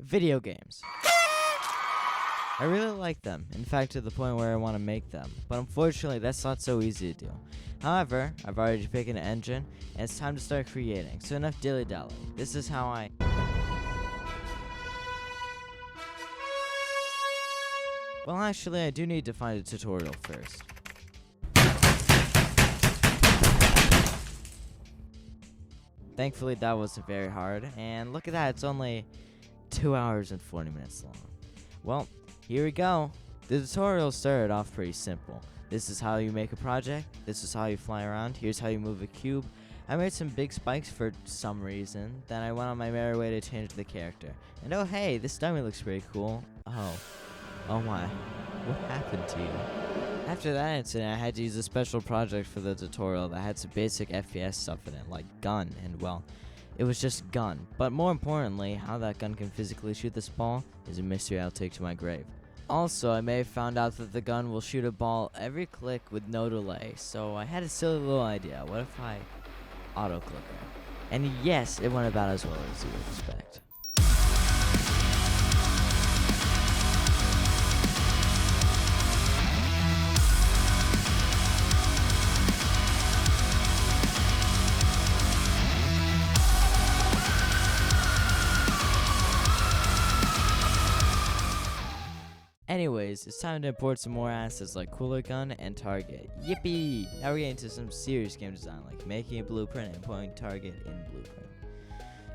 Video games. I really like them, in fact to the point where I want to make them, but unfortunately that's not so easy to do. However, I've already picked an engine, and it's time to start creating, so enough dilly-dallying. This is how I... Well, actually I do need to find a tutorial first. Thankfully that wasn't very hard, and look at that, it's only 2 hours and 40 minutes long. Well, here we go. The tutorial started off pretty simple. This is how you make a project, this is how you fly around, here's how you move a cube. I made some big spikes for some reason, then I went on my merry way to change the character. And oh hey, this dummy looks pretty cool. Oh my, what happened to you? After that incident, I had to use a special project for the tutorial that had some basic FPS stuff in it, like gun, and well, it was just gun. But more importantly, how that gun can physically shoot this ball is a mystery I'll take to my grave. Also, I may have found out that the gun will shoot a ball every click with no delay, so I had a silly little idea. What if I auto-click it? And yes, it went about as well as you would expect. Anyways, it's time to import some more assets like Cooler Gun and Target. Yippee! Now we're getting to some serious game design like making a blueprint and putting target in blueprint.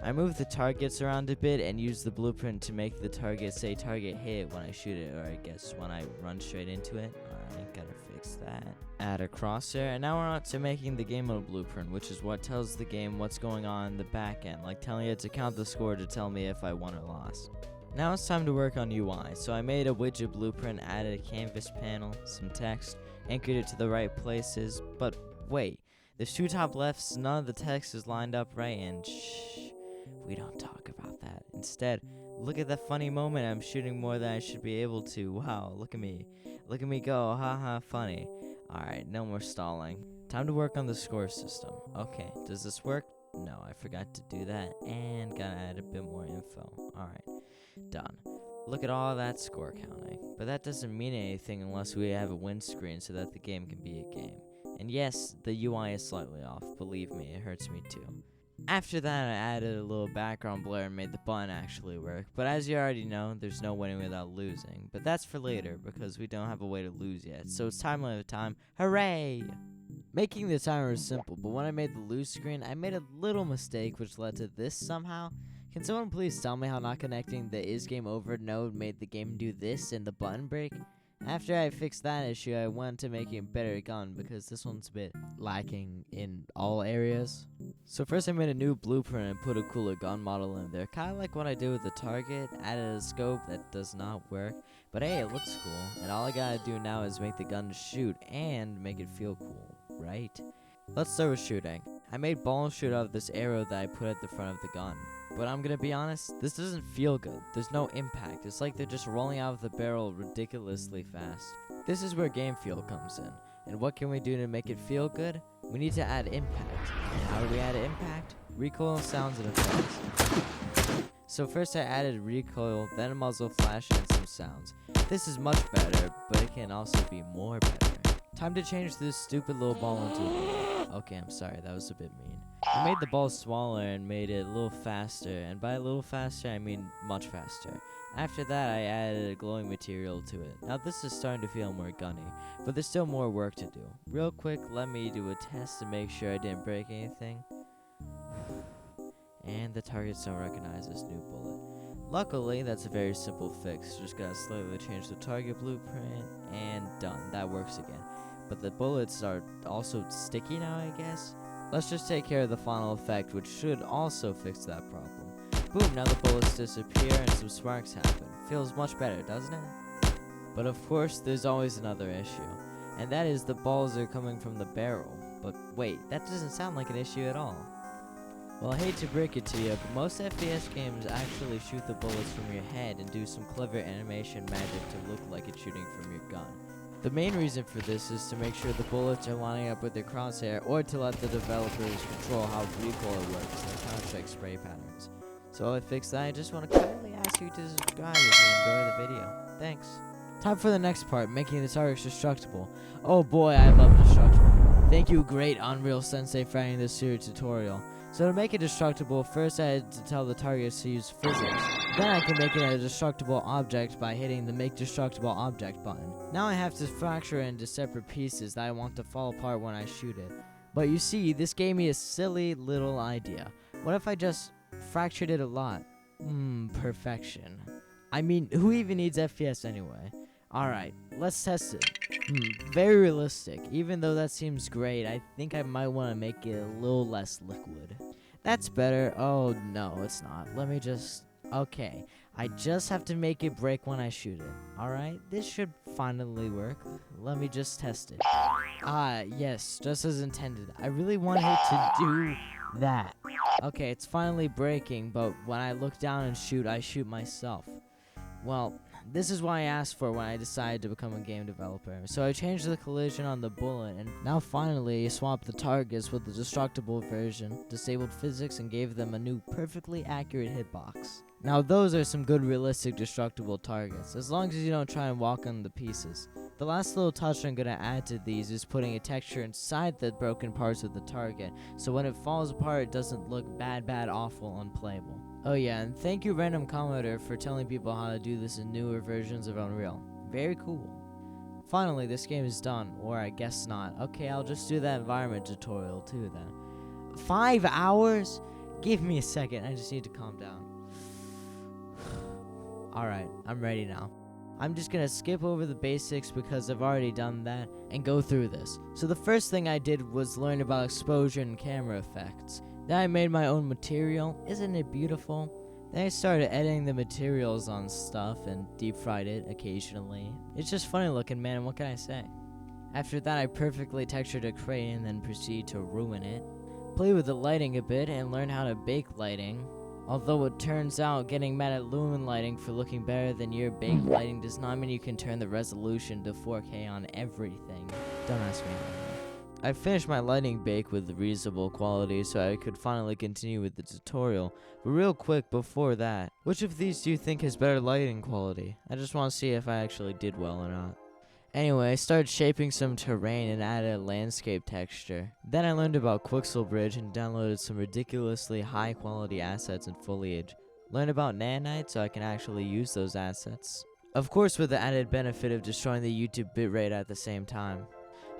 I moved the targets around a bit and used the blueprint to make the target say target hit when I shoot it, or I guess when I run straight into it. Alright, gotta fix that. Add a crosshair, and now we're on to making the game mode blueprint, which is what tells the game what's going on in the back end, like telling it to count the score to tell me if I won or lost. Now it's time to work on UI, so I made a widget blueprint, added a canvas panel, some text, anchored it to the right places, but wait, there's two top lefts, none of the text is lined up right, and shh, we don't talk about that. Instead, look at that funny moment, I'm shooting more than I should be able to. Wow, look at me go, haha, funny. Alright, no more stalling. Time to work on the score system. Okay, does this work? No, I forgot to do that, and gotta add a bit more info. Alright. Done. Look at all that score counting. But that doesn't mean anything unless we have a win screen so that the game can be a game. And yes, the UI is slightly off. Believe me, it hurts me too. After that, I added a little background blur and made the button actually work. But as you already know, there's no winning without losing. But that's for later because we don't have a way to lose yet. So it's time limit time. Hooray! Making the timer was simple, but when I made the lose screen, I made a little mistake which led to this somehow. Can someone please tell me how not connecting the is game over node made the game do this and the button break? After I fixed that issue, I went to making a better gun because this one's a bit lacking in all areas. So first I made a new blueprint and put a cooler gun model in there, kinda like what I did with the target, added a scope that does not work, but hey, it looks cool, and all I gotta do now is make the gun shoot and make it feel cool, right? Let's start with shooting. I made ball shoot out of this arrow that I put at the front of the gun. But I'm gonna be honest, this doesn't feel good. There's no impact. It's like they're just rolling out of the barrel ridiculously fast. This is where game feel comes in. And what can we do to make it feel good? We need to add impact. And how do we add impact? Recoil, sounds, and effects. So first I added recoil, then a muzzle flash, and some sounds. This is much better, but it can also be more better. Time to change this stupid little ball into a ball. Okay, I'm sorry, that was a bit mean. I made the ball smaller and made it a little faster, and by a little faster I mean much faster. After that I added a glowing material to it. Now this is starting to feel more gunny, but there's still more work to do. Real quick, let me do a test to make sure I didn't break anything. And the targets don't recognize this new bullet. Luckily, that's a very simple fix. Just gotta slightly change the target blueprint, and done. That works again. But the bullets are also sticky now, I guess? Let's just take care of the final effect, which should also fix that problem. Boom, now the bullets disappear and some sparks happen. Feels much better, doesn't it? But of course, there's always another issue. And that is the balls are coming from the barrel. But wait, that doesn't sound like an issue at all. Well, I hate to break it to you, but most FPS games actually shoot the bullets from your head and do some clever animation magic to look like it's shooting from your gun. The main reason for this is to make sure the bullets are lining up with their crosshair, or to let the developers control how recoil works in Counter-Strike spray patterns. So while I fix that, I just want to kindly ask you to subscribe if you enjoy the video. Thanks. Time for the next part, making the targets destructible. Oh boy, I love destructible. Thank you, great Unreal Sensei, for adding this series tutorial. So to make it destructible, first I had to tell the targets to use physics. Then I can make it a destructible object by hitting the Make Destructible Object button. Now I have to fracture it into separate pieces that I want to fall apart when I shoot it. But you see, this gave me a silly little idea. What if I just fractured it a lot? Perfection. I mean, who even needs FPS anyway? Alright, let's test it. Very realistic. Even though that seems great, I think I might want to make it a little less liquid. That's better. Oh, no, it's not. Let me just... Okay, I just have to make it break when I shoot it. Alright, this should finally work. Let me just test it. Yes, just as intended. I really wanted it to do that. Okay, it's finally breaking, but when I look down and shoot, I shoot myself. Well, this is what I asked for when I decided to become a game developer. So I changed the collision on the bullet, and now finally swapped the targets with the destructible version, disabled physics, and gave them a new perfectly accurate hitbox. Now those are some good realistic destructible targets, as long as you don't try and walk on the pieces. The last little touch I'm gonna add to these is putting a texture inside the broken parts of the target, so when it falls apart it doesn't look bad, awful, unplayable. Oh yeah, and thank you Random Commenter for telling people how to do this in newer versions of Unreal. Very cool. Finally, this game is done, or I guess not. Okay, I'll just do that environment tutorial too then. 5 hours? Give me a second, I just need to calm down. Alright, I'm ready now. I'm just gonna skip over the basics because I've already done that and go through this. So the first thing I did was learn about exposure and camera effects. Then I made my own material. Isn't it beautiful? Then I started editing the materials on stuff and deep fried it occasionally. It's just funny looking, man, what can I say? After that I perfectly textured a crane and then proceeded to ruin it. Play with the lighting a bit and learn how to bake lighting. Although it turns out getting mad at Lumen lighting for looking better than your baked lighting does not mean you can turn the resolution to 4K on everything. Don't ask me about that. I finished my lighting bake with reasonable quality so I could finally continue with the tutorial. But real quick before that, which of these do you think has better lighting quality? I just want to see if I actually did well or not. Anyway, I started shaping some terrain and added a landscape texture. Then I learned about Quixel Bridge and downloaded some ridiculously high quality assets and foliage. Learned about Nanite so I can actually use those assets. Of course with the added benefit of destroying the YouTube bitrate at the same time.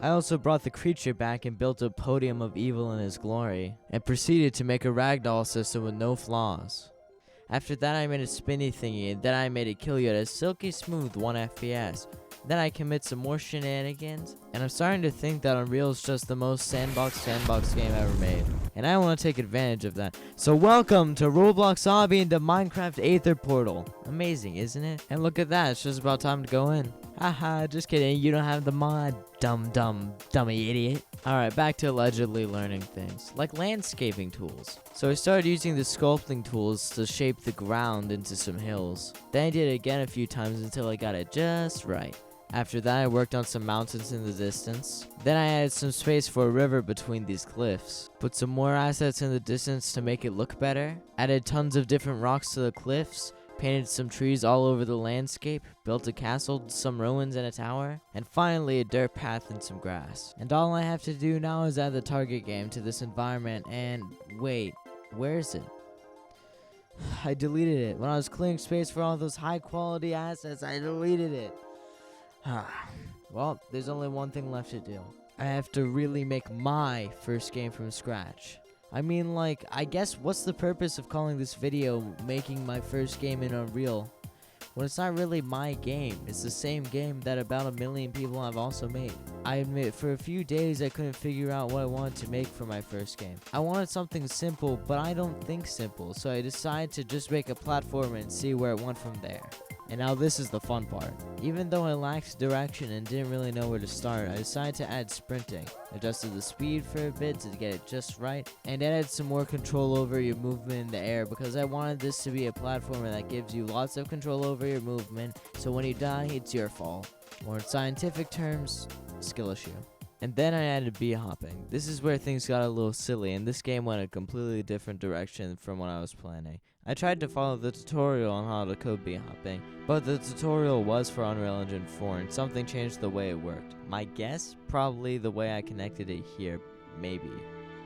I also brought the creature back and built a podium of evil in his glory, and proceeded to make a ragdoll system with no flaws. After that I made a spinny thingy, and then I made it kill you at a silky smooth 1 FPS. Then I commit some more shenanigans, and I'm starting to think that Unreal is just the most sandbox game ever made. And I want to take advantage of that. So welcome to Roblox Zombie into Minecraft Aether Portal. Amazing, isn't it? And look at that, it's just about time to go in. Haha, just kidding, you don't have the mod, dummy idiot. Alright, back to allegedly learning things, like landscaping tools. So I started using the sculpting tools to shape the ground into some hills. Then I did it again a few times until I got it just right. After that I worked on some mountains in the distance. Then I added some space for a river between these cliffs. Put some more assets in the distance to make it look better. Added tons of different rocks to the cliffs. Painted some trees all over the landscape, built a castle, some ruins and a tower, and finally a dirt path and some grass. And all I have to do now is add the target game to this environment and wait, where is it? I deleted it. When I was clearing space for all those high quality assets, I deleted it. Well, there's only one thing left to do. I have to really make my first game from scratch. I mean, like, I guess what's the purpose of calling this video making my first game in Unreal? Well, it's not really my game. It's the same game that about 1 million people have also made. I admit, for a few days I couldn't figure out what I wanted to make for my first game. I wanted something simple, but I don't think simple, so I decided to just make a platformer and see where it went from there. And now this is the fun part. Even though I lacked direction and didn't really know where to start, I decided to add sprinting, adjusted the speed for a bit to get it just right, and added some more control over your movement in the air because I wanted this to be a platformer that gives you lots of control over your movement, so when you die, it's your fault. Or in scientific terms, skill issue. And then I added bee hopping. This is where things got a little silly, and this game went a completely different direction from what I was planning. I tried to follow the tutorial on how to code b-hopping, but the tutorial was for Unreal Engine 4 and something changed the way it worked. My guess? Probably the way I connected it here, maybe.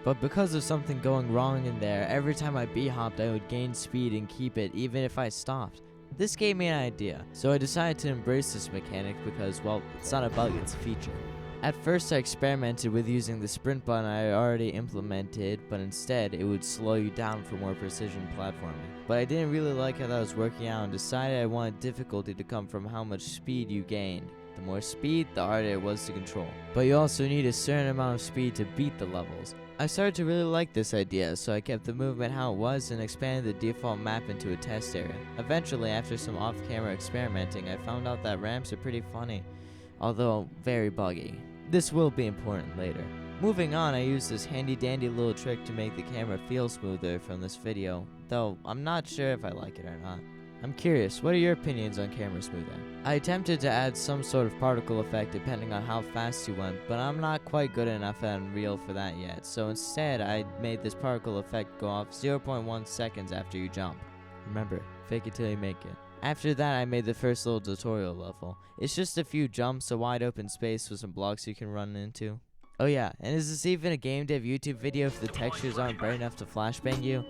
But because of something going wrong in there, every time I b-hopped I would gain speed and keep it even if I stopped. This gave me an idea, so I decided to embrace this mechanic because, well, it's not a bug, it's a feature. At first I experimented with using the sprint button I already implemented, but instead it would slow you down for more precision platforming. But I didn't really like how that was working out and decided I wanted difficulty to come from how much speed you gained. The more speed, the harder it was to control. But you also need a certain amount of speed to beat the levels. I started to really like this idea, so I kept the movement how it was and expanded the default map into a test area. Eventually, after some off-camera experimenting, I found out that ramps are pretty funny, although very buggy. This will be important later. Moving on, I used this handy dandy little trick to make the camera feel smoother from this video, though I'm not sure if I like it or not. I'm curious, what are your opinions on camera smoothing? I attempted to add some sort of particle effect depending on how fast you went, but I'm not quite good enough at Unreal for that yet, so instead I made this particle effect go off 0.1 seconds after you jump. Remember, fake it till you make it. After that, I made the first little tutorial level. It's just a few jumps, a wide open space with some blocks you can run into. Oh yeah, and is this even a game dev YouTube video if the textures aren't bright enough to flashbang you?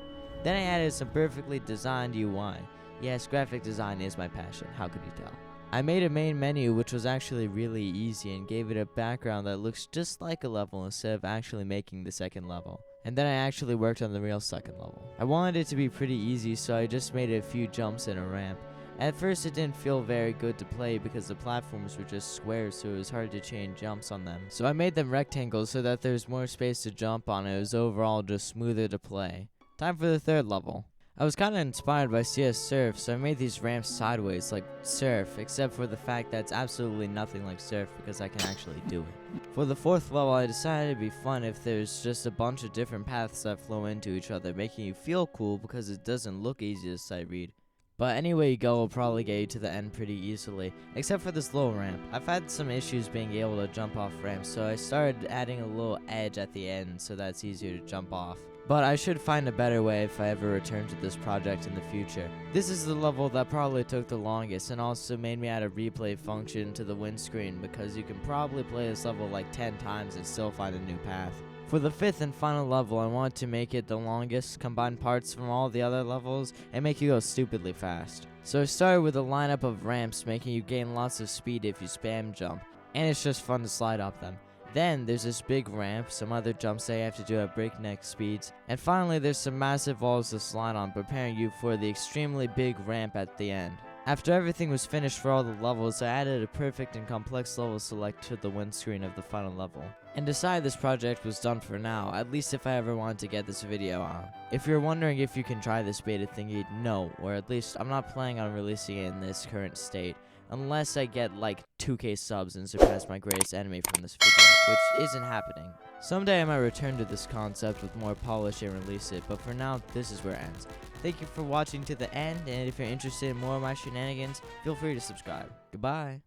Then I added some perfectly designed UI. Yes, graphic design is my passion, how could you tell? I made a main menu which was actually really easy and gave it a background that looks just like a level instead of actually making the second level. And then I actually worked on the real second level. I wanted it to be pretty easy, so I just made a few jumps and a ramp. At first it didn't feel very good to play because the platforms were just squares, so it was hard to chain jumps on them. So I made them rectangles so that there's more space to jump on, and it was overall just smoother to play. Time for the third level. I was kinda inspired by CS Surf, so I made these ramps sideways like Surf, except for the fact that it's absolutely nothing like Surf because I can actually do it. For the fourth level, I decided it'd be fun if there's just a bunch of different paths that flow into each other, making you feel cool because it doesn't look easy to sight read. But anyway you go will probably get you to the end pretty easily, except for this little ramp. I've had some issues being able to jump off ramps, so I started adding a little edge at the end so that it's easier to jump off. But I should find a better way if I ever return to this project in the future. This is the level that probably took the longest and also made me add a replay function to the windscreen because you can probably play this level like 10 times and still find a new path. For the fifth and final level, I want to make it the longest, combine parts from all the other levels, and make you go stupidly fast. So I started with a lineup of ramps making you gain lots of speed if you spam jump, and it's just fun to slide up them. Then there's this big ramp, some other jumps that you have to do at breakneck speeds, and finally there's some massive walls to slide on, preparing you for the extremely big ramp at the end. After everything was finished for all the levels, I added a perfect and complex level select to the windscreen of the final level, and decided this project was done for now, at least if I ever wanted to get this video out. If you're wondering if you can try this beta thingy, no, or at least I'm not planning on releasing it in this current state, unless I get like 2k subs and surpass my greatest enemy from this video, which isn't happening. Someday I might return to this concept with more polish and release it, but for now, this is where it ends. Thank you for watching to the end, and if you're interested in more of my shenanigans, feel free to subscribe. Goodbye.